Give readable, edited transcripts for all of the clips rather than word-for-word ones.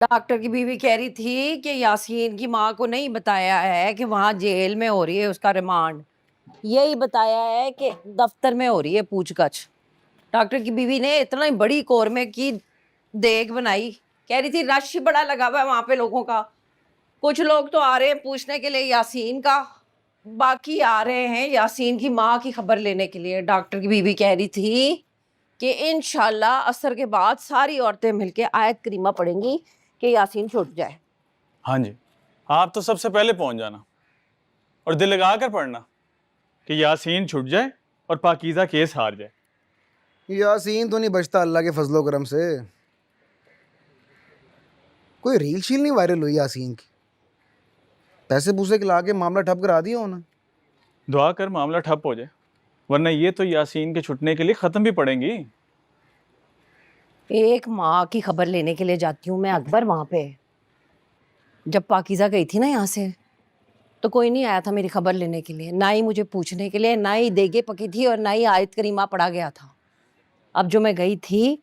Doctor की बीवी कह रही थी कि यासीन की माँ को नहीं बताया है कि वहां जेल में हो रही है उसका रिमांड। यही बताया है कि दफ्तर में हो रही है पूछगछ। डॉक्टर की बीवी ने इतना ही बड़ी कौरमे की देग बनाई। कह रही थी रश ही बड़ा लगा हुआ है वहां पे लोगों का। कुछ लोग तो आ रहे हैं पूछने के लिए यासीन का, बाकी आ रहे हैं यासीन की माँ की खबर लेने के लिए। डॉक्टर की बीवी कह रही थी कि इंशाल्लाह असर के बाद सारी औरतें मिलके आयत करीमा पढ़ेंगी कि यासीन छूट जाए। हाँ जी, आप तो सबसे पहले पहुंच जाना और दिल लगा कर पढ़ना कि यासीन छूट जाए और पाकीज़ा केस हार जाए। यासीन तो नहीं बचता अल्लाह के फजलो करम से। कोई रील शील नहीं वायरल हुई यासीन की? पैसे पूसे खिला के मामला ठप करा दिया होना। दुआ कर मामला ठप हो जाए, वरना ये तो यासीन के छुटने के लिए ख़त्म भी पड़ेंगी। एक माँ की खबर लेने के लिए जाती हूँ मैं अकबर वहां पे। जब पाकीज़ा गई थी ना यहाँ से तो कोई नहीं आया था मेरी खबर लेने के लिए, ना ही मुझे पूछने के लिए, ना ही देगे पकी थी और ना ही आयत करीमा पढ़ा गया था। अब जो मैं गई थी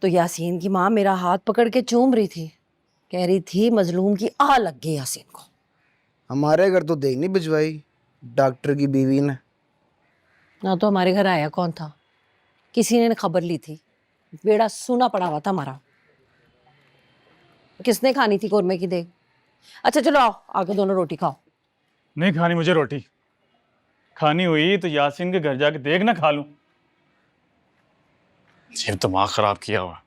तो यासीन की माँ मेरा हाथ पकड़ के चूम रही थी, कह रही थी मजलूम की आह लग गई यासीन को। हमारे घर तो देख नहीं भिजवाई डॉक्टर की बीवी ने। ना तो हमारे घर आया कौन था, किसी ने खबर ली थी, बेड़ा सुना पड़ा हुआ था हमारा। किसने खानी थी कौरमे की देग? अच्छा चलो आओ आके दोनों रोटी खाओ। नहीं खानी मुझे रोटी, खानी हुई तो यासीन के घर जाके देख ना खा लूं। ये दिमाग खराब किया हुआ।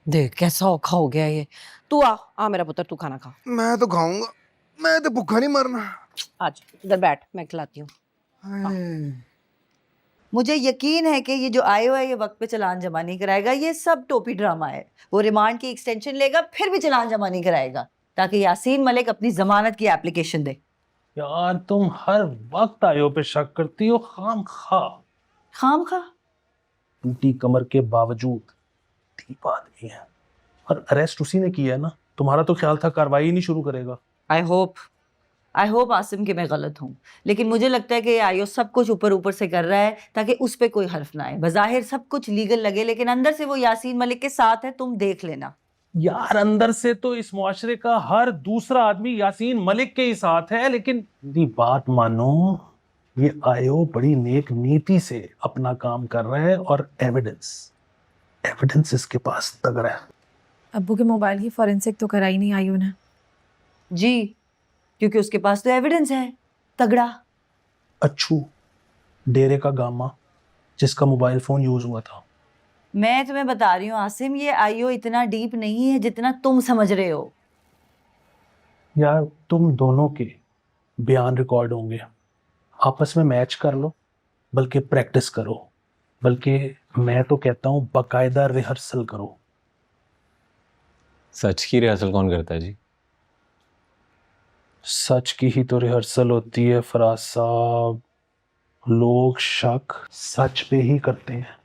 देख कैसा औखा हो गया ये। तू आ मेरा पुत्र, तू खाना खा। मैं तो खाऊंगा, मैं तो भूखा नहीं मरना। आज इधर बैठ, मैं खिलाती हूँ। मुझे यकीन है कि ये जो आयो है ये वक्त पे चालान जमा नहीं कराएगा। ये सब टोपी ड्रामा है। वो रिमांड की एक्सटेंशन लेगा फिर भी चालान जमा नहीं कराएगा ताकि यासीन मलिक अपनी जमानत की एप्लीकेशन दे। यार तुम हर वक्त आयो पे शक करती हो खाम खा टूटी कमर के बावजूद दीप आदमी है और अरेस्ट उसी ने किया है ना। तुम्हारा तो ख्याल था कार्रवाई नहीं शुरू करेगा। आई होप आसिम कि मैं गलत हूँ, लेकिन मुझे लगता है कि ये आयो सब कुछ ऊपर ऊपर से कर रहा है ताकि उस पर कोई हर्फ ना आए। बज़ाहिर सब कुछ लीगल लगे लेकिन अंदर से वो यासीन मलिक के साथ है, तुम देख लेना। यार अंदर से तो इस मुआशरे का हर दूसरा आदमी यासीन मलिक के ही साथ है, लेकिन मेरी बात मानो, ये आयो बड़ी नेक नीति से अपना काम कर रहा है और एविडेंस इसके पास तगड़ा है। अब्बू के मोबाइल की फॉरेंसिक तो कराई नहीं आयु ने। जी, क्योंकि उसके पास तो एविडेंस है तगड़ा। अच्छू डेरे का गामा जिसका मोबाइल फोन यूज हुआ था। मैं तुम्हें बता रही हूँ आसिम, ये आईओ इतना डीप नहीं है जितना तुम समझ रहे हो। यार तुम दोनों के बयान रिकॉर्ड होंगे, आपस में मैच कर लो, बल्कि प्रैक्टिस करो, बल्कि मैं तो कहता हूँ बाकायदा रिहर्सल करो। सच की रिहर्सल कौन करता है जी? सच की ही तो रिहर्सल होती है फराज साहब। लोग शक सच पे ही करते हैं।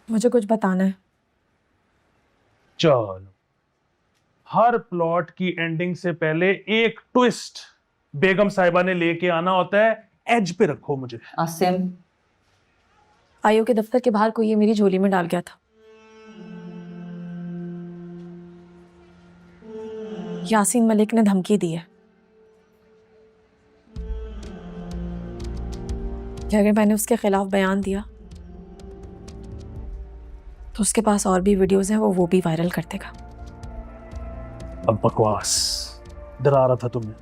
मुझे कुछ बताना है। चलो, हर प्लॉट की एंडिंग से पहले एक ट्विस्ट बेगम साहिबा ने लेके आना होता है। एज पे रखो मुझे। आसिम, आयु के दफ्तर के बाहर कोई ये मेरी झोली में डाल गया था। यासीन मलिक ने धमकी दी है कि अगर मैंने उसके खिलाफ बयान दिया तो उसके पास और भी वीडियोस हैं, वो भी वायरल कर देगा। अब बकवास, डरा रहा था तुम्हें।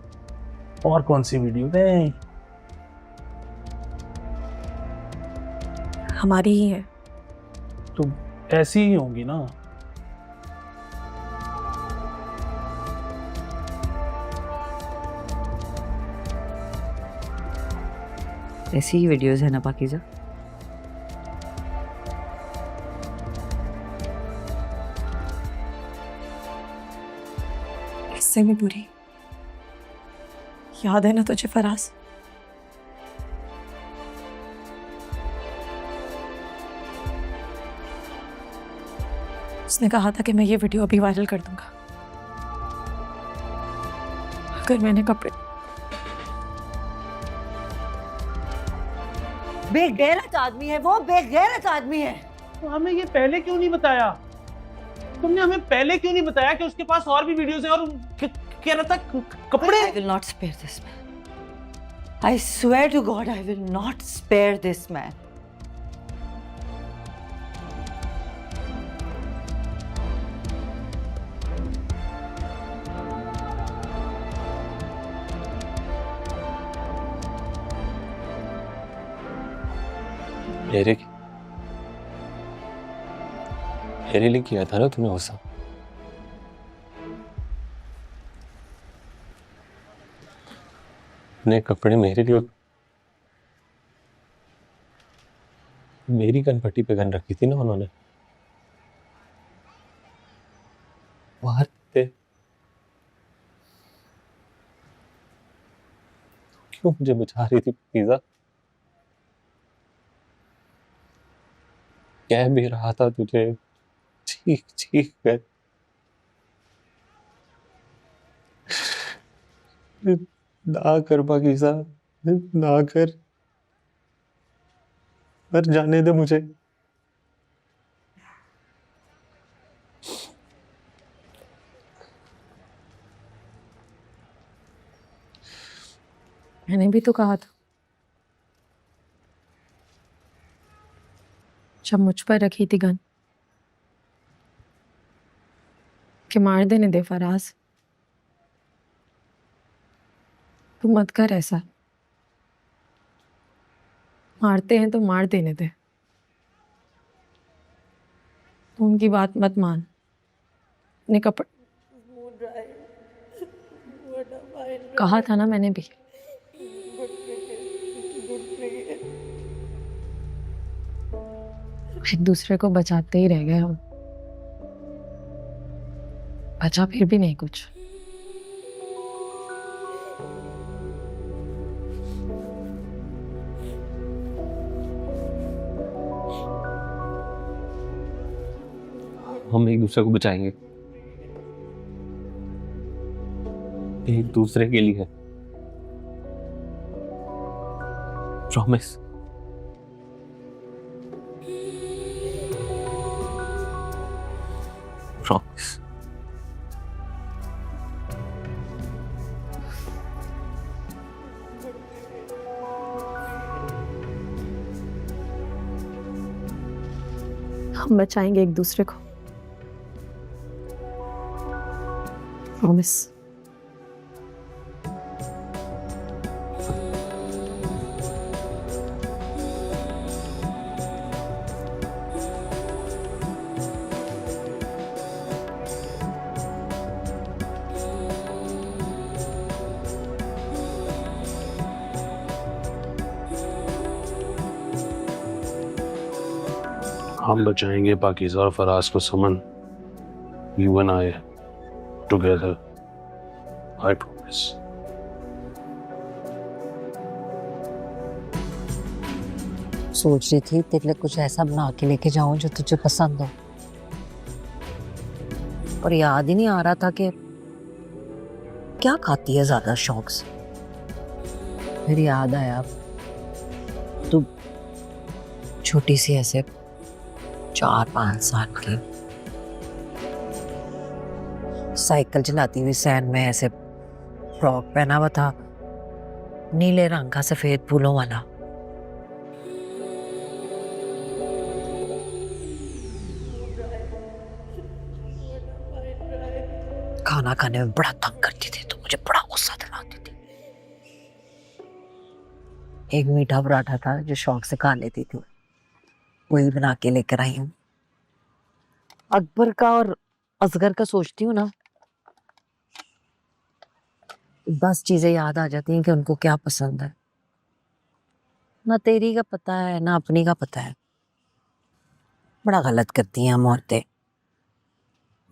और कौन सी वीडियो? नहीं, हमारी ही है। तो ऐसी ही होंगी ना। ऐसी ही वीडियोस है ना पाकीज़ा? इससे भी बुरी याद है ना तुझे फराज? उसने कहा था कि मैं ये वीडियो अभी वायरल कर दूंगा अगर मैंने कपड़े। बेगैरत आदमी है वो, बेगैरत आदमी है। तो हमें ये पहले क्यों नहीं बताया? तुमने हमें पहले क्यों नहीं बताया कि उसके पास और भी वीडियोस हैं और कह रहा था कपड़े। I will not spare this man. I swear to God, I will not spare this man. Eric, मेरे लिए किया था ना तूने वो सब। अपने कपड़े मेरे लिए, मेरी कनपट्टी पे गन रखी थी ना उन्होंने। बाहर थे, क्यों मुझे बचा रही थी पिज़्ज़ा? कह भी रहा था तुझे चीख चीख कर, ना कर पाकिज़ा, ना कर, पर जाने दे मुझे। मैंने भी तो कहा था जब मुझ पर रखी थी गन कि मार देने दे फराज। तू मत कर ऐसा, मारते हैं तो मार देने दे। तू उनकी बात मत मान। अपने कपड़े कहा था ना मैंने भी। एक दूसरे को बचाते ही रह गए हम, बचा फिर भी नहीं कुछ। हम एक दूसरे को बचाएंगे, एक दूसरे के लिए। प्रॉमिस। प्रॉमिस। हम बचाएंगे एक दूसरे को, प्रॉमिस। हम बचाएंगे पाकीज़ा और फराज को। समन, you and I together, I promise. सोच रही थी तेरे लिए कुछ ऐसा बना के लेके जाऊं जो तुझे पसंद हो, पर याद ही नहीं आ रहा था कि क्या खाती है ज्यादा शौक से। फिर याद आया तू छोटी सी ऐसे 4-5 साल की साइकिल चलाती हुई सैन में ऐसे फ्रॉक पहना हुआ था नीले रंग का सफेद फूलों वाला। खाना खाने में बड़ा तंग करती थी तो मुझे बड़ा गुस्सा दिलाती थी। एक मीठा पराठा था जो शौक से खा लेती थी, वही बना के लेकर आई हूँ। अकबर का और असगर का सोचती हूँ ना, 10 चीजें याद आ जाती हैं कि उनको क्या पसंद है। ना तेरी का पता है ना अपनी का पता है। बड़ा गलत करती हैं हम औरतें,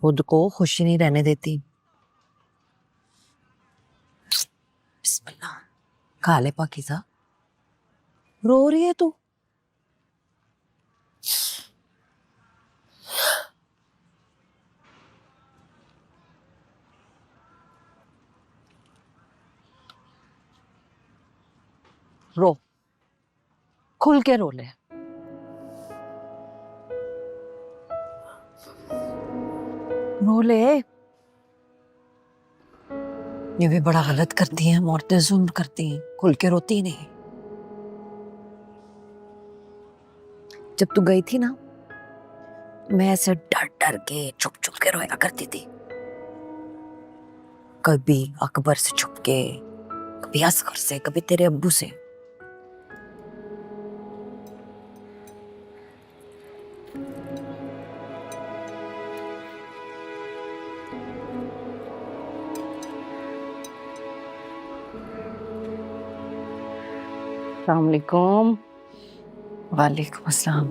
खुद को खुश नहीं रहने देती। बिस्मिल्लाह, खा ले पाकीज़ा। रो रही है तू? रो, खुल के रो ले। रो ले। ये भी बड़ा गलत करती हैं, औरतें जुल्म करती हैं, खुल के रोती नहीं। जब तू गई थी ना, मैं ऐसे डर डर के चुप चुप के रोया करती थी। कभी अकबर से छुप के, कभी असगर से, कभी तेरे अब्बू से। अस्सलाम वालेकुम। वालेकुम अस्सलाम।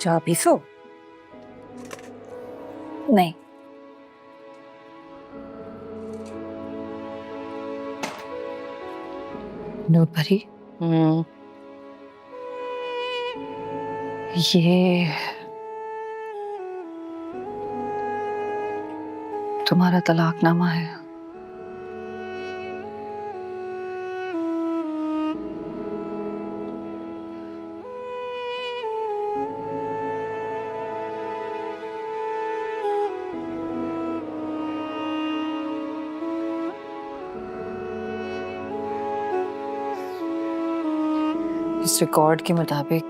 चाय पीसो? नहीं। नूर भरी, ये तुम्हारा तलाकनामा है। इस रिकॉर्ड के मुताबिक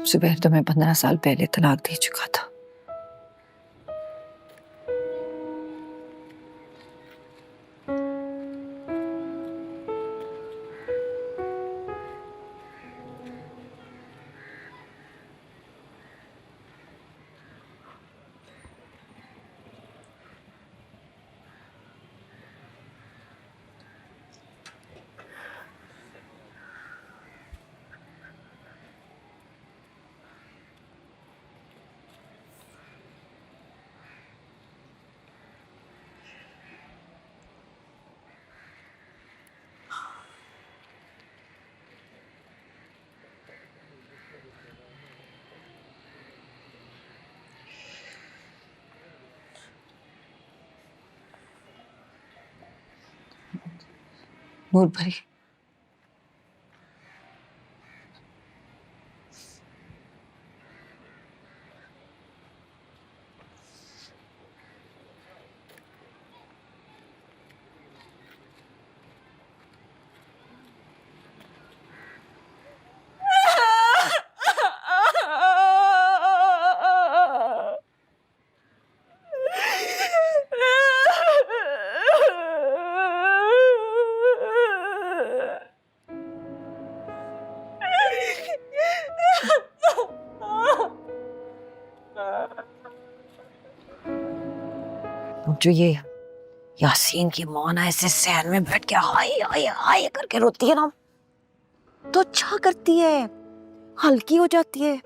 जुबैर तुम्हें 15 साल पहले तलाक दे चुका था। नूर भरी, जो ये यासीन की माँ ना ऐसे सहन में बैठ के हाय हाय हाय करके रोती है ना, तो अच्छा करती है, हल्की हो जाती है।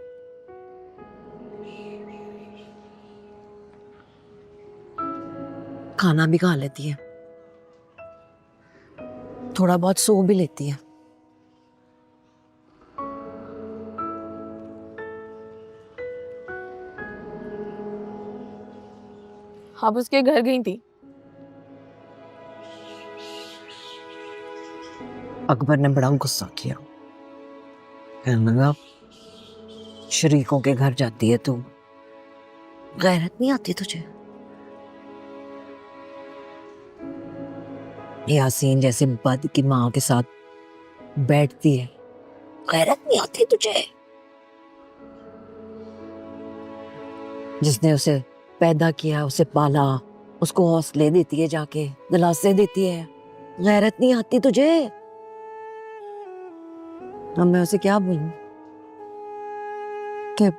खाना भी खा लेती है, थोड़ा बहुत सो भी लेती है। आप उसके घर गई थी? अकबर ने बड़ा गुस्सा किया, कहने लगा शरीकों के घर जाती है तू, गैरत नहीं आती तुझे? यासीन जैसे बद की माँ के साथ बैठती है, गैरत नहीं आती तुझे? जिसने उसे पैदा किया, उसे पाला, उसको हौसले देती है, जाके दिलासे देती है, गैरत नहीं आती तुझे? अब मैं उसे क्या बोलूं कि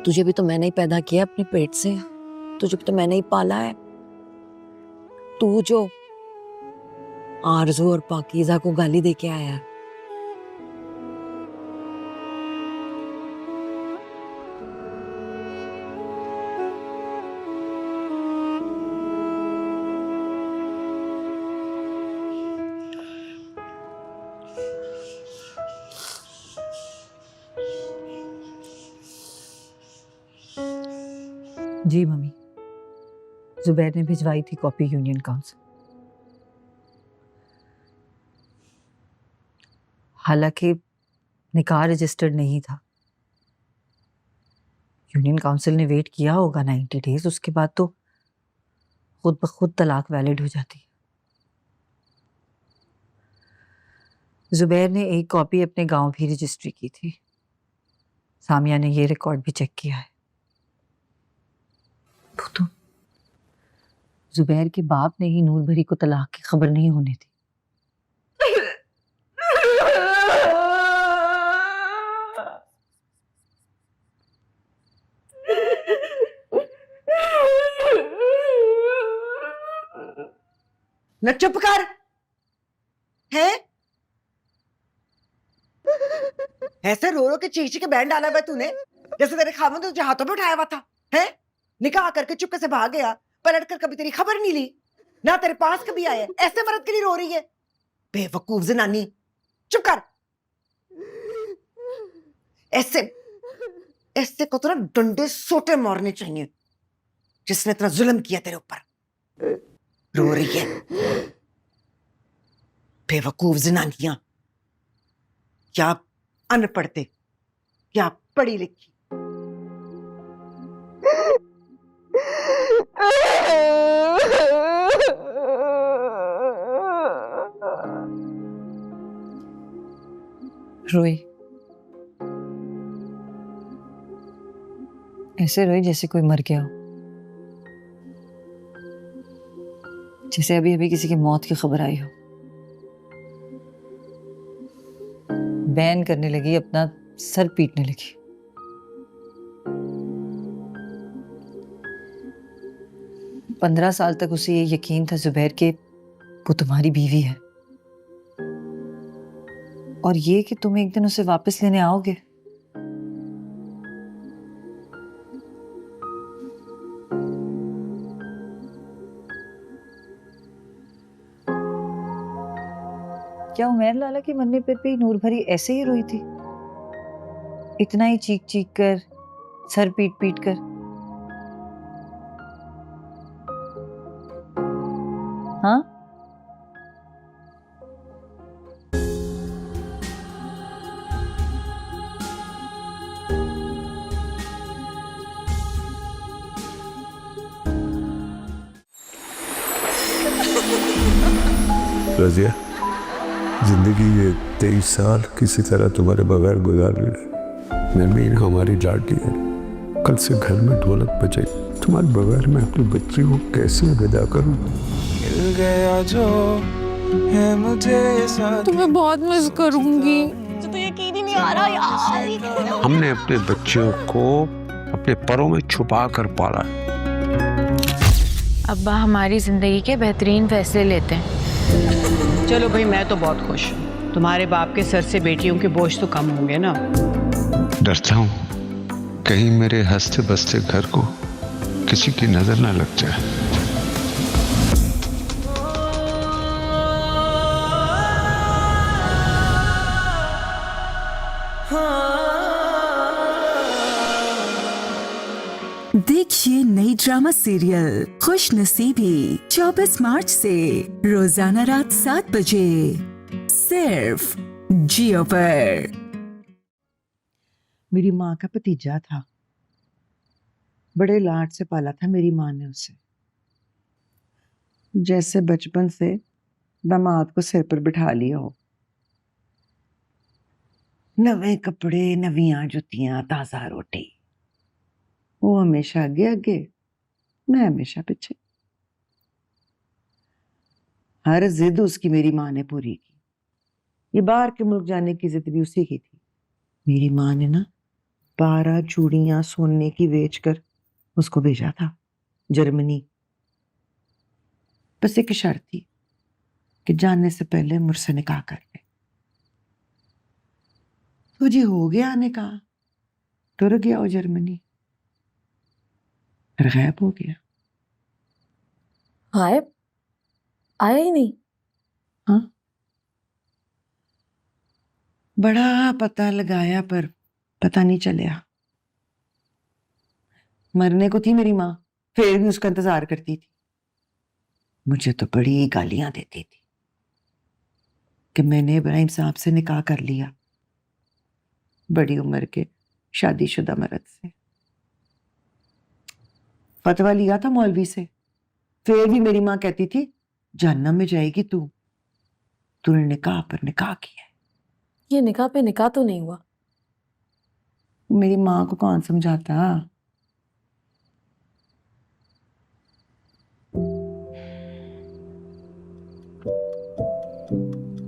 तुझे भी तो मैंने ही पैदा किया अपने पेट से, तुझे भी तो मैंने ही पाला है। तू जो आरज़ू और पाकीज़ा को गाली दे के आया है, जी मम्मी, जुबैर ने भिजवाई थी कॉपी यूनियन काउंसिल। हालांकि निकाह रजिस्टर्ड नहीं था। यूनियन काउंसिल ने वेट किया होगा 90 डेज, उसके बाद तो खुद ब खुद तलाक वैलिड हो जाती है। जुबैर ने एक कॉपी अपने गांव भी रजिस्ट्री की थी। सामिया ने ये रिकॉर्ड भी चेक किया है। तो जुबैर के बाप ने ही नूर भरी को तलाक की खबर नहीं होने दी। न चुप कर है। ऐसे रो रो के चीख के बैंड डाला हुआ तूने, जैसे तेरे खामन तुझे हाथों पे उठाया हुआ था है। निकाह करके चुपके से भाग गया, पलट कर कभी तेरी खबर नहीं ली, ना तेरे पास कभी आया। ऐसे मर्द के लिए रो रही है, बेवकूफ जनानी। चुप कर। ऐसे ऐसे को तो ना डंडे सोटे मारने चाहिए, जिसने इतना जुल्म किया तेरे ऊपर। रो रही है, बेवकूफ जनानियां, क्या अनपढ़ते क्या पढ़ी लिखी। रोई, ऐसे रोई जैसे कोई मर गया हो, जैसे अभी अभी किसी की मौत की खबर आई हो। बैन करने लगी, अपना सर पीटने लगी। पंद्रह साल तक उसे ये यकीन था जुबैर के वो तुम्हारी बीवी है, और ये कि तुम एक दिन उसे वापस लेने आओगे। क्या उमैर लाला के मरने पर भी नूर भरी ऐसे ही रोई थी, इतना ही चीख चीख कर, सर पीट पीट कर? हाँ, रजिया, जिंदगी ये 23 साल किसी तरह तुम्हारे बगैर गुजार ली। नरमीन हमारी लाडली है, कल से घर में ढोलक बजे, तुम्हारे बगैर मैं अपनी बच्ची को कैसे विदा करूं? मिल गया जो है मुझे साथ, तुम्हें बहुत मिस करूंगी। मुझे तो यकीन ही नहीं आ रहा यार। हमने अपने बच्चों को अपने परों में छुपा कर पाला। अब्बा हमारी जिंदगी के बेहतरीन फैसले लेते हैं। चलो भाई, मैं तो बहुत खुश हूँ। तुम्हारे बाप के सर से बेटियों के बोझ तो कम होंगे ना। डरता हूँ कहीं मेरे हंसते बसते घर को किसी की नजर ना लग जाए। देखिए नई ड्रामा सीरियल खुश नसीबी 24 मार्च से रोजाना रात 7 बजे सिर्फ जियो पर। मेरी माँ का भतीजा था, बड़े लाड से पाला था मेरी माँ ने उसे, जैसे बचपन से दामाद को सिर पर बिठा लिया हो। नवे कपड़े, नवियां जुतियां, ताजा रोटी। वो हमेशा आगे आगे, मैं हमेशा पीछे। हर जिद उसकी मेरी माँ ने पूरी की। ये बाहर के मुल्क जाने की जिद भी उसी की थी। मेरी माँ ने ना 12 चूड़ियां सोने की बेचकर उसको भेजा था जर्मनी। बस एक शर्त थी कि जाने से पहले मुझसे निकाह कर ले। तुझे हो गया निकाह, तुर गया वो जर्मनी, फिर गायब हो गया। गायब? आया ही नहीं? हाँ, बड़ा पता लगाया पर पता नहीं चलिया। मरने को थी मेरी माँ, फिर भी उसका इंतजार करती थी। मुझे तो बड़ी गालियां देती थी कि मैंने इब्राहिम साहब से निकाह कर लिया, बड़ी उम्र के शादीशुदा मर्द से। फतवा लिया था मौलवी से, फिर भी मेरी माँ कहती थी जहन्नम में जाएगी तू। तूने निकाह पर निकाह किया। ये निकाह पे निकाह तो नहीं हुआ। मेरी माँ को कौन समझाता।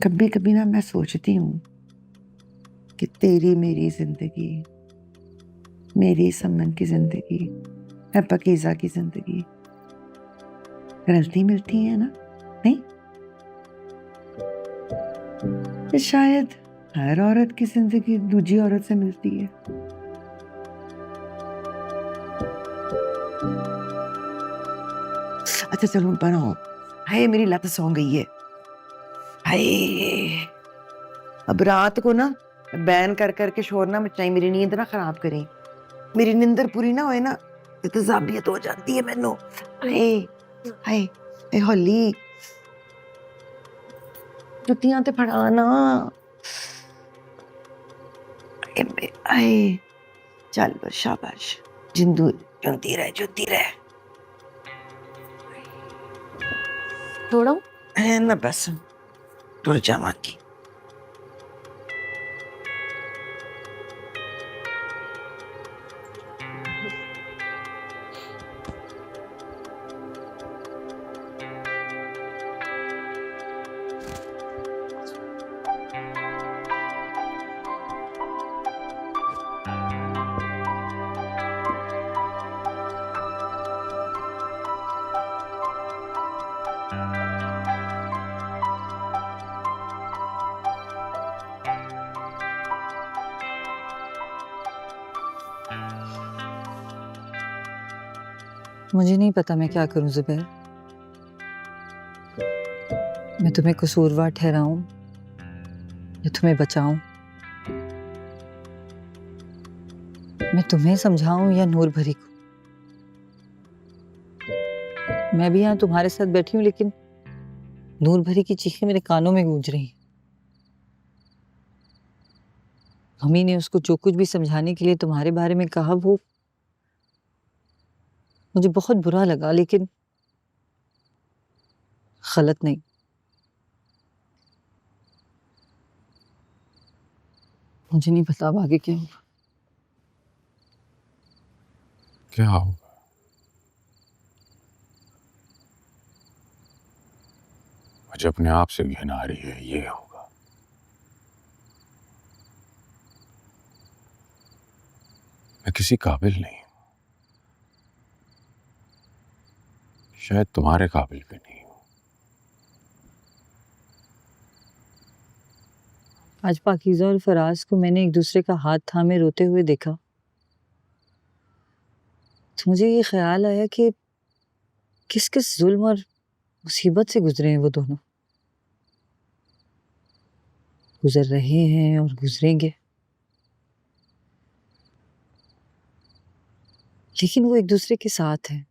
कभी कभी ना मैं सोचती हूँ कि तेरी मेरी जिंदगी, मेरी समन की जिंदगी, है पकीज़ा की जिंदगी रलती मिलती है ना, नहीं? ये शायद हर औरत की जिंदगी दूसरी औरत से मिलती है। अच्छा चलो बनाओ। हाय मेरी लत सौ गई है। हाय अब रात को ना बैन कर करके शोर ना मचाई, मेरी नींद ना खराब करें। मेरी नींदर पूरी ना होए ना इतजाबियत हो जाती है मैनू। हाय हाय ए होली जुतियां ते फड़ाना। हाय चल बस शाबाश, जिंदू जुंदी रह जुंदी रह। थोड़ा है ना बस टुर जावांगी। मुझे नहीं पता मैं क्या करूं जुबैर। मैं तुम्हें कसूरवार ठहराऊं या तुम्हें बचाऊं? मैं तुम्हें समझाऊं या नूर भरी को? मैं भी यहाँ तुम्हारे साथ बैठी हूँ लेकिन नूर भरी की चीखें मेरे कानों में गूंज रही हैं। मम्मी ने उसको जो कुछ भी समझाने के लिए तुम्हारे बारे में कहा वो मुझे बहुत बुरा लगा, लेकिन गलत नहीं। मुझे नहीं पता अब आगे क्या होगा। क्या होगा? मुझे अपने आप से घिन आ रही है। ये होगा। मैं किसी काबिल नहीं हूं, शायद तुम्हारे काबिल भी नहीं हूं। आज पाकीज़ा और फराज को मैंने एक दूसरे का हाथ थामे रोते हुए देखा तो मुझे ये ख्याल आया कि किस किस जुल्म और मुसीबत से गुजरे हैं वो दोनों, गुजर रहे हैं और गुजरेंगे, लेकिन वो एक दूसरे के साथ हैं,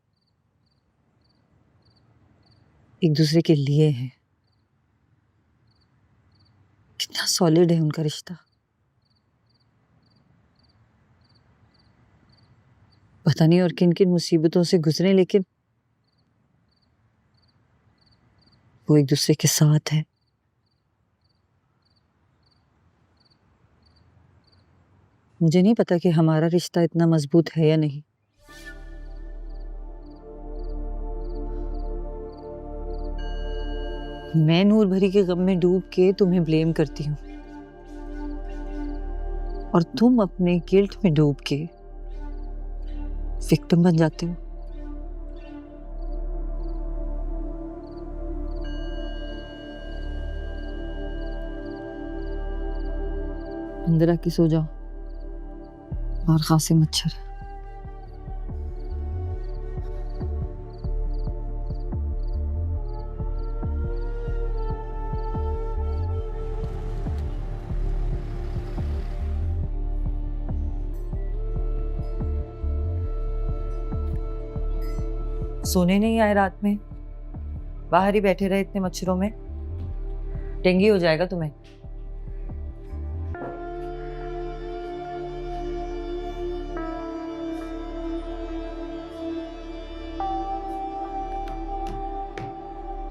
एक दूसरे के लिए हैं। कितना सॉलिड है उनका रिश्ता। पता नहीं और किन किन मुसीबतों से गुजरे, लेकिन वो एक दूसरे के साथ है। मुझे नहीं पता कि हमारा रिश्ता इतना मजबूत है या नहीं। मैं नूर भरी के गम में डूब के तुम्हें ब्लेम करती हूँ और तुम अपने गिल्ट में डूब के विक्टिम बन जाते हो। अंदर आके सो जाओ, बाहर खासे मच्छर है। सोने नहीं आए रात में, बाहर ही बैठे रहे इतने मच्छरों में, डेंगू हो जाएगा तुम्हें।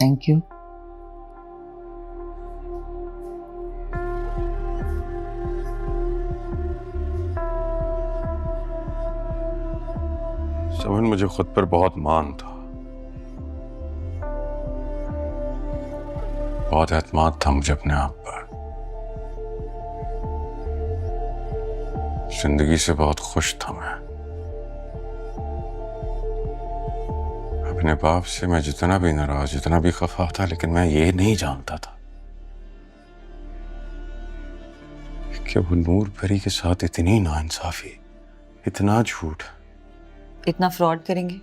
Thank you. समन, मुझे खुद पर बहुत मान था, बहुत एतमाद था मुझे अपने आप पर। जिंदगी से बहुत खुश था मैं। अपने बाप से मैं जितना भी नाराज, जितना भी खफा था, लेकिन मैं ये नहीं जानता था कि वो नूर परी के साथ इतनी नाइंसाफी, इतना झूठ, इतना फ्रॉड करेंगे।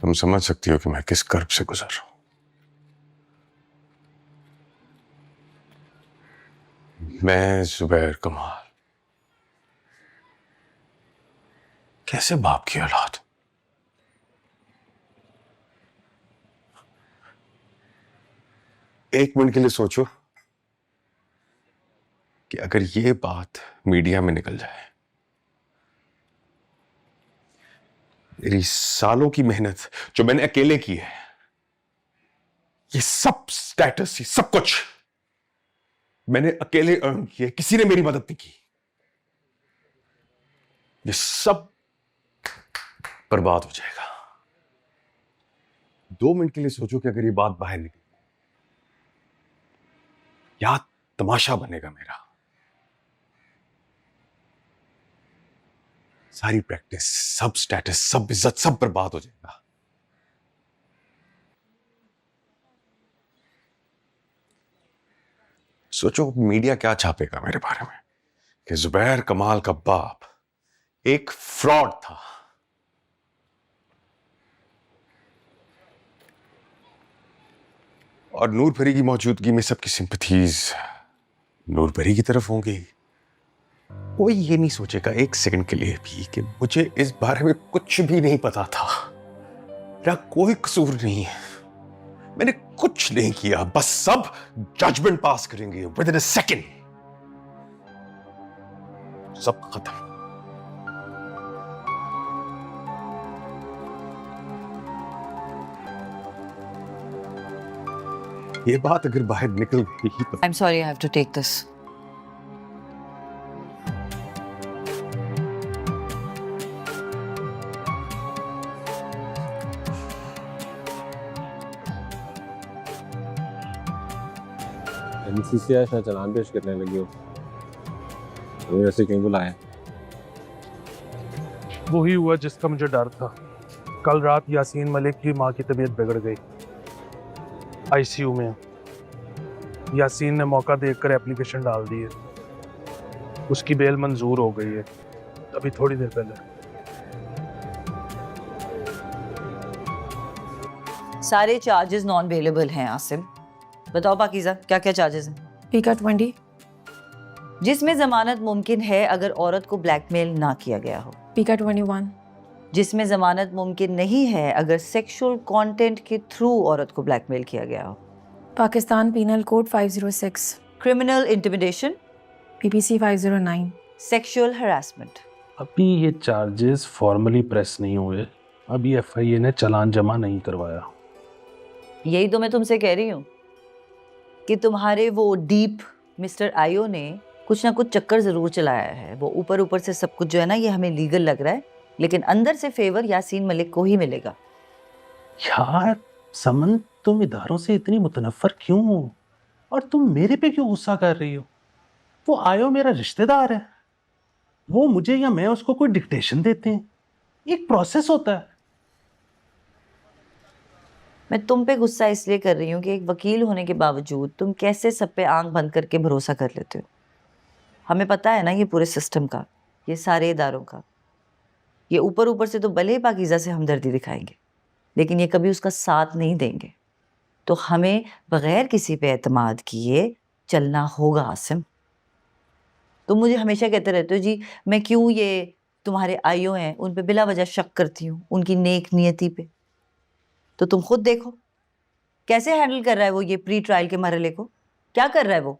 तुम समझ सकती हो कि मैं किस कर्ब से गुजर रहा हूं। मैं जुबैर कमाल, कैसे बाप की औलाद, एक मिनट के लिए सोचो कि अगर ये बात मीडिया में निकल जाए, मेरी सालों की मेहनत जो मैंने अकेले की है, ये सब स्टेटस, ये सब कुछ मैंने अकेले अर्न किया, किसी ने मेरी मदद नहीं की, ये सब बर्बाद हो जाएगा। 2 मिनट के लिए सोचो कि अगर ये बात बाहर निकली, क्या तमाशा बनेगा मेरा। सारी प्रैक्टिस, सब स्टेटस, सब इज्जत, सब बर्बाद हो जाएगा। सोचो मीडिया क्या छापेगा मेरे बारे में कि जुबैर कमाल का बाप एक फ्रॉड था। और नूर परी की मौजूदगी में सबकी सिंपैथीज नूर परी की तरफ होंगी। कोई ये नहीं सोचेगा एक सेकंड के लिए भी कि मुझे इस बारे में कुछ भी नहीं पता था, मेरा कोई कसूर नहीं है, मैंने कुछ नहीं किया, बस सब जजमेंट पास करेंगे विद इन अ सेकंड, सब खत्म। ये बात अगर बाहर निकल गई तो I am sorry, I have to take this. NCCI से चालान पेश करने लगी हो, तो ऐसे क्यों बुलाया? वही हुआ जिसका मुझे डर था। कल रात यासीन मलिक की माँ की तबीयत बिगड़ गई, आईसीयू में। यासीन ने मौका देखकर एप्लीकेशन डाल दी है, उसकी बेल मंजूर हो गई है अभी थोड़ी देर पहले। सारे चार्जेस नॉन अवेलेबल हैं आसिम। बताओ पाकीज़ा, क्या क्या चार्जेस हैं? पीका 20, जिसमें जमानत मुमकिन है अगर औरत को ब्लैकमेल ना किया गया हो। पीका 21, जिसमें जमानत मुमकिन नहीं है अगर सेक्सुअल कंटेंट के थ्रू औरत को ब्लैकमेल किया गया हो। Pakistan penal code 506, criminal intimidation, PPC 509, sexual harassment. अभी ये चार्जेस फॉर्मली प्रेस नहीं हुए, अभी एफआईए ने चालान जमा नहीं करवाया। यही तो मैं तुमसे कह रही हूँ कि तुम्हारे वो डीप मिस्टर आयो ने कुछ ना कुछ चक्कर जरूर चलाया है। वो ऊपर ऊपर से सब कुछ जो है ना, ये हमें लीगल लग रहा है, लेकिन अंदर से फेवर यासीन मलिक को ही मिलेगा। यार समन, तुम इदारों से इतनी मुतनफ्फर क्यों हो? और तुम मेरे पे क्यों गुस्सा कर रही हो? वो आयो मेरा रिश्तेदार है, वो मुझे या मैं उसको कोई डिक्टेशन देते हैं? एक प्रोसेस होता है। मैं तुम पे गुस्सा इसलिए कर रही हूँ कि एक वकील होने के बावजूद तुम कैसे सब पे आंख बंद करके भरोसा कर लेते हो। हमें पता है ना ये पूरे सिस्टम का, ये सारे इदारों का। ये ऊपर ऊपर से तो भले ही पाकीज़ा से हमदर्दी दिखाएंगे, लेकिन ये कभी उसका साथ नहीं देंगे। तो हमें बगैर किसी पे एतमाद किए चलना होगा आसिम। तुम मुझे हमेशा कहते रहते हो जी मैं क्यों ये तुम्हारे आइयो हैं उन पे बिला वजह शक करती हूँ, उनकी नेक नियति पे। तो तुम खुद देखो कैसे हैंडल कर रहा है वो ये प्री ट्रायल के मरहले को। क्या कर रहा है वो?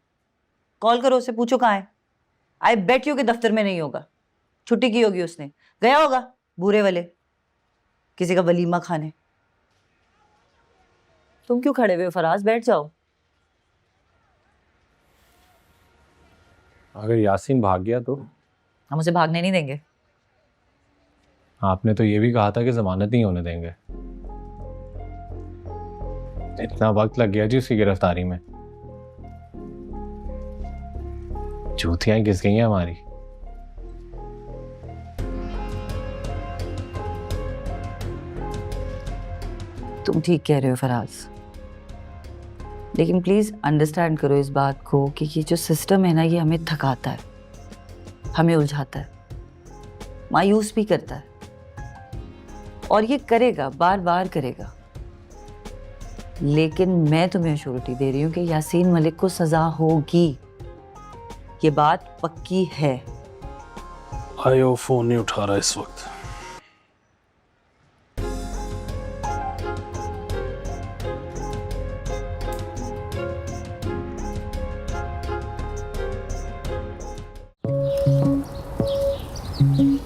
कॉल करो उसे, पूछो कहाँ है। आई बेट यू कि दफ्तर में नहीं होगा, छुट्टी की होगी उसने, गया होगा बूरे वाले किसी का वलीमा खाने। तुम क्यों खड़े हुए हो फराज, बैठ जाओ। अगर यासीन भाग गया तो? हम उसे भागने नहीं देंगे। आपने तो ये भी कहा था कि जमानत नहीं होने देंगे। इतना वक्त लग गया जी उसकी गिरफ्तारी में, जूतियां घिस गई हैं हमारी। तुम ठीक कह रहे हो फराज, लेकिन प्लीज अंडरस्टैंड करो इस बात को कि ये जो सिस्टम है ना, ये हमें थकाता है, हमें उलझाता है, मायूस भी करता है, और ये करेगा, बार बार करेगा। लेकिन मैं तुम्हें अश्योरिटी दे रही हूँ कि यासीन मलिक को सजा होगी, ये बात पक्की है। आयो फोन नहीं उठा रहा इस वक्त।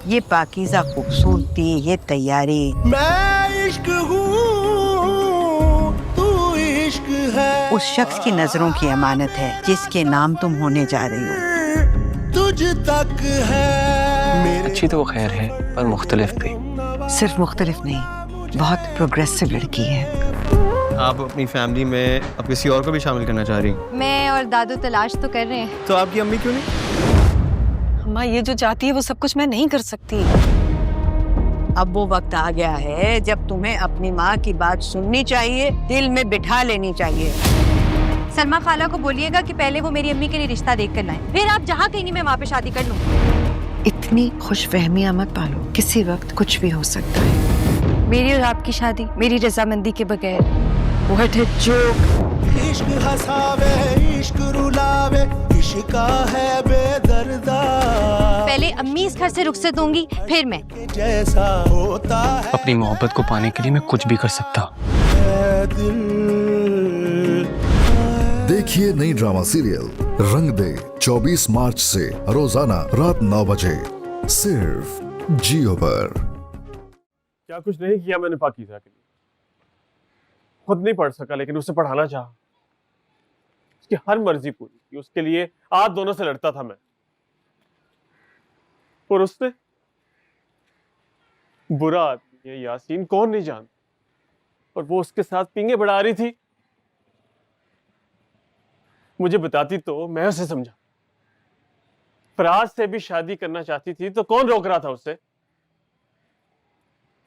ये पाकीज़ा खूबसूरती, ये तैयारी, मैं इश्क हूँ, तू इश्क है, उस शख्स की नजरों की अमानत है जिसके नाम तुम होने जा रही हो। तुझ तक है। अच्छी तो वो खैर है, पर मुख्तलिफ भी। सिर्फ मुख्तलिफ नहीं, बहुत प्रोग्रेसिव लड़की है। आप अपनी फैमिली में अब किसी और को भी शामिल करना चाह रही हैं? मैं और दादू तलाश तो कर रहे हैं। तो आपकी अम्मी क्यों नहीं? अम्मा ये जो चाहती है वो सब कुछ मैं नहीं कर सकती। अब वो वक्त आ गया है जब तुम्हें अपनी माँ की बात सुननी चाहिए, दिल में बिठा लेनी चाहिए। सलमा खाला को बोलिएगा कि पहले वो मेरी अम्मी के लिए रिश्ता देख कर लाएं, फिर आप जहाँ कहीं नहीं मैं वहाँ पे शादी कर लूँ। इतनी खुशफहमियां मत पालो, किसी वक्त कुछ भी हो सकता है। मेरी और आपकी शादी मेरी रजामंदी के बगैर, व्हाट अ जोक। इश्क हंसावे, इश्क रुलावे, इश्क है बेदर्दा। पहले अम्मी इस घर से रुखसत होंगी, फिर मैं। जैसा होता है अपनी मोहब्बत को पाने के लिए मैं कुछ भी कर सकता। दिल। देखिए नई ड्रामा सीरियल रंग दे 24 मार्च से रोजाना रात 9 बजे सिर्फ जियो पर। क्या कुछ नहीं किया मैंने पाकीज़ा के लिए, खुद नहीं पढ़ सका लेकिन उसे पढ़ाना चाहा, उसकी हर मर्जी पूरी की, उसके लिए आप दोनों से लड़ता था मैं, और उसने, बुरा आदमी है यासीन, कौन नहीं जानता, और वो उसके साथ पींगे बढ़ा रही थी। मुझे बताती तो मैं उसे समझा। फराज से भी शादी करना चाहती थी तो कौन रोक रहा था उसे?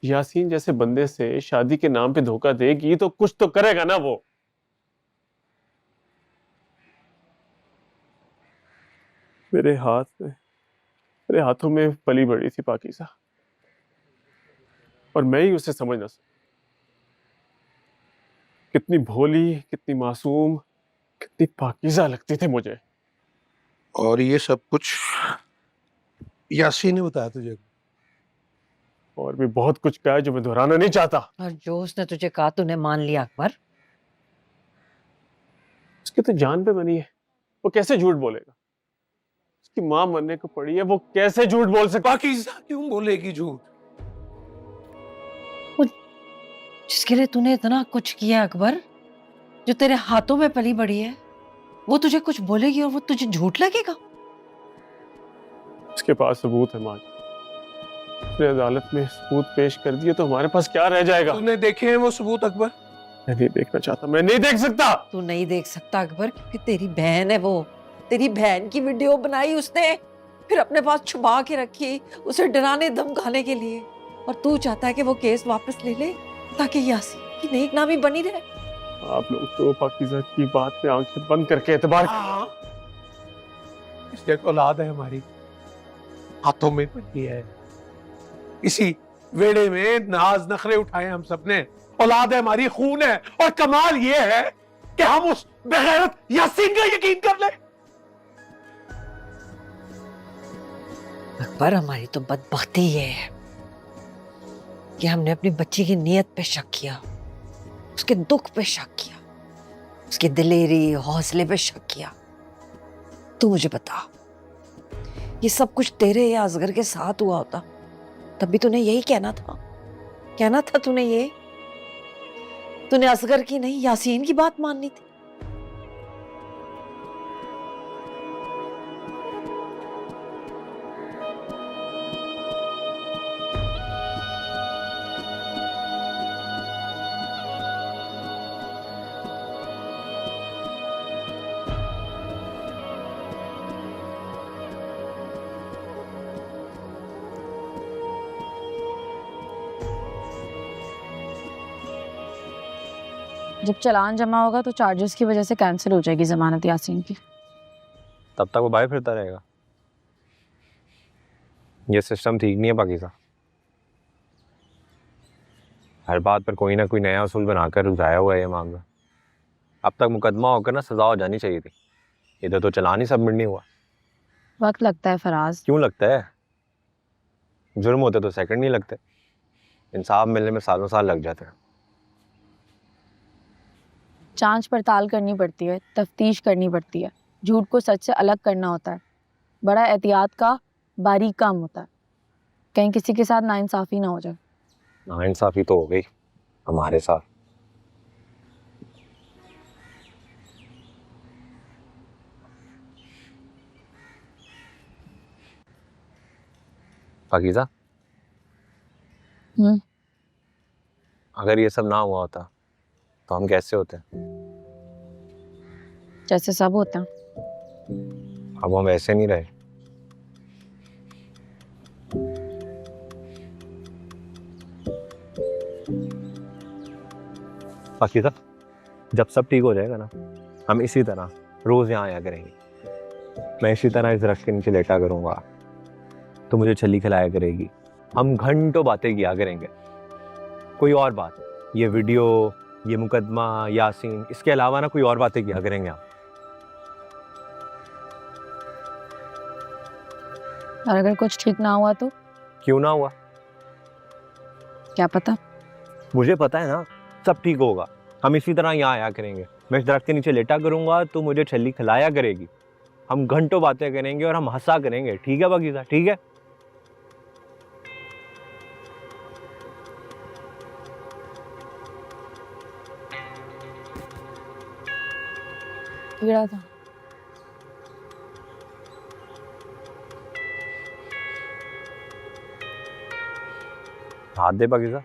यासीन जैसे बंदे से शादी के नाम पे धोखा देगी तो कुछ तो करेगा ना वो। मेरे हाथों में पली बड़ी थी पाकीज़ा, और मैं ही उसे समझ ना सका। कितनी भोली, कितनी मासूम, कितनी पाकीज़ा लगती थी मुझे। और ये सब कुछ यासीन ने बताया तुझे? और भी बहुत कुछ कहा है जो मैं दोहराना नहीं चाहता। और जो उसने तुझे कहा तूने मान लिया अकबर? उसकी तो जान पे बनी है, वो कैसे झूठ बोलेगा? उसकी माँ मरने को पड़ी है, वो कैसे झूठ बोल सकता? पाकीज़ा क्यों बोलेगी झूठ? जिसके लिए तूने इतना कुछ किया अकबर, जो तेरे हाथों में पली बड़ी है, वो तुझे कुछ बोलेगी और वो तुझे झूठ लगेगा? उसके पास सबूत है माँ, उसने अदालत में सबूत पेश कर दिए तो हमारे पास क्या रह जाएगा? तूने देखे हैं वो सबूत अकबर? मैं नहीं देखना चाहता, मैं नहीं देख सकता। तू नहीं देख सकता अकबर, क्योंकि तेरी बहन है वो। तेरी बहन की वीडियो बनाई उसने, फिर अपने पास छुपा के रखी, उसे डराने धमकाने के लिए। और तू चाहता है कि वो केस वापस ले ले ताकि यासीन की नेकनामी बनी रहे। आप लोग तो पाकीज़ा की बात पे आंखें बंद करके एतबार। इसलिए औलाद है हमारी, हाथों में बनी है, इसी वेड़े में नाज नखरे उठाए हम सबने। औलाद है हमारी, खून है, और कमाल ये है कि हम उस बेगैरत यासीन का यकीन कर ले। अकबर हमारी तो बदबख्ती ये है कि हमने अपनी बच्ची की नीयत पे शक किया, उसके दुख पे शक किया, उसकी दिलेरी हौसले पे शक किया। तू मुझे बता, ये सब कुछ तेरे या असगर के साथ हुआ होता तब भी तूने यही कहना था तूने ये। तूने असगर की नहीं यासीन की बात माननी थी। जब चालान जमा होगा तो चार्जेस की वजह से कैंसिल हो जाएगी जमानत यासीन की। तब तक वो बाहर फिरता रहेगा। ये सिस्टम ठीक नहीं है पाकिस्तान। हर बात पर कोई ना कोई नया उसूल बनाकर रुझाया हुआ है ये मामला। अब तक मुकदमा होकर ना सजा हो जानी चाहिए थी। इधर तो चालान ही सबमिट नहीं हुआ। वक्त लगता है फराज। क्यों लगता है? जुर्म होते तो सेकंड नहीं लगते। इंसाफ मिलने में सालों साल लग जाते हैं। जांच पड़ताल करनी पड़ती है, तफ्तीश करनी पड़ती है, झूठ को सच से अलग करना होता है। बड़ा एहतियात का बारीक काम होता है। कहीं किसी के साथ नाइंसाफी ना हो जाए। नाइंसाफी तो हो गई हमारे साथ। पाकीज़ा, अगर ये सब ना हुआ होता तो हम कैसे होते? जैसे सब होते हैं। अब हम वैसे नहीं रहे। पाकीज़ा, जब सब ठीक हो जाएगा ना, हम इसी तरह रोज यहाँ आया करेंगे। मैं इसी तरह इस दरख्त के नीचे लेटा करूँगा, तो मुझे छली खिलाया करेगी। हम घंटों बातें किया करेंगे। कोई और बात, ये वीडियो, ये मुकदमा, यासीन, इसके अलावा ना कोई और बातें किया करेंगे हम। और अगर कुछ ठीक ना हुआ तो? क्यों ना हुआ? क्या पता? मुझे पता है ना, सब ठीक होगा। हम इसी तरह यहाँ आया करेंगे। मैं इस दरख्त के नीचे लेटा करूँगा तो मुझे छली खिलाया करेगी। हम घंटों बातें करेंगे और हम हंसा करेंगे। ठीक है पाकीज़ा? ठीक है? कीड़ा था। हाथ दे पाकीज़ा।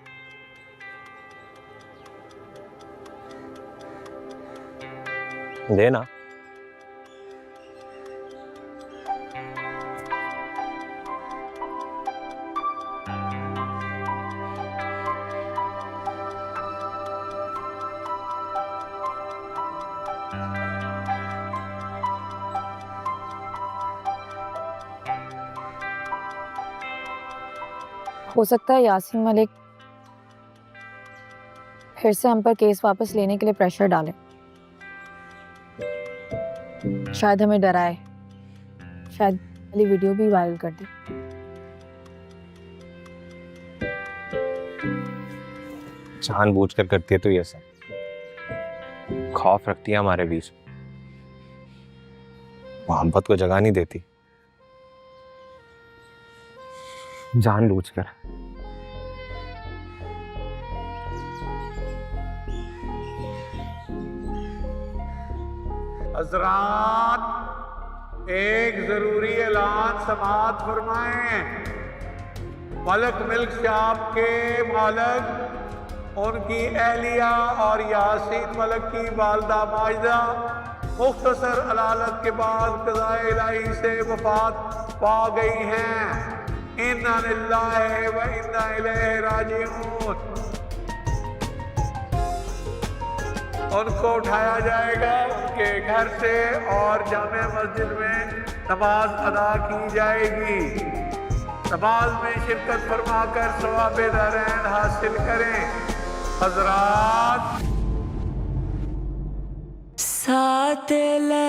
देना। हो सकता है यासीन मलिक फिर से हम पर केस वापस लेने के लिए प्रेशर डाले। शायद हमें डराए, शायद वाली वीडियो भी वायरल कर दे। जानबूझकर करती है तो ये सब। खौफ रखती है हमारे बीच, मोहब्बत को जगह नहीं देती। जानबूझकर। हज़रात, एक जरूरी ऐलान समाअत फरमाएं। मलक मिल्क शॉप के मालिक, उनकी अहलिया और यासीन मलक की वालदा माजिदा मुख्तसर अदालत के बाद क़ज़ाए इलाही से वफात पा गई हैं। इन्ना लिल्लाहि व इन्ना इलैहि राजिऊन। उनको उठाया जाएगा उनके घर से और जामे मस्जिद में नमाज अदा की जाएगी। नमाज में शिरकत फरमाकर सवाबे दरैन हासिल करें। हज़रात, साथ ले